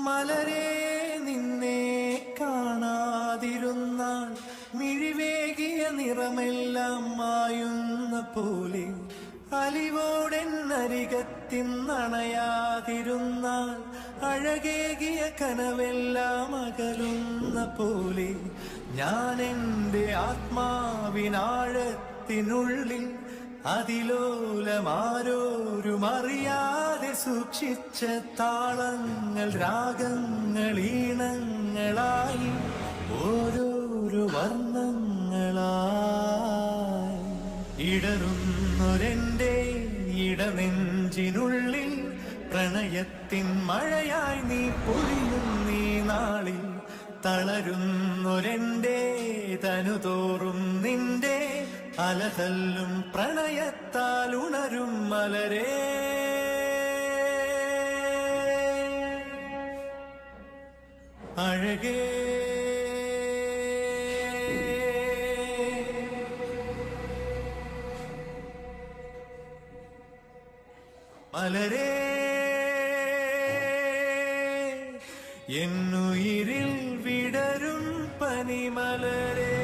മലരേ നിന്നെ കാണാതിരുന്നാൽ മിഴിവേകിയ നിറമെല്ലാം മായുന്ന പോലെ അലിവോടെന്നരികത്തിന്നണയാതിരുന്നാൽ അഴകേകിയ കനവെല്ലാം അകലുന്ന പോലെ ഞാൻ എൻ്റെ ആത്മാവിനാഴത്തിനുള്ളിൽ അതിലോലമാരോരുമറിയാതെ സൂക്ഷിച്ച താളങ്ങൾ രാഗങ്ങൾ ഈണങ്ങളായി ഓരോരോ വർണ്ണങ്ങളായി ഇടറുന്നൊരെന്റെ ഇടനെഞ്ചിനുള്ളിൽ പ്രണയത്തിൻ മഴയായി നീ പൊഴിയും നീ നാളിൽ തളരുന്നൊരെന്റെ തനുതോറും നിന്റെ അലതല്ലും പ്രണയത്താൽ ഉണരും മലരേ അഴകേ മലരേ എന്നുയിരിൽ വിടരും പനിമലരേ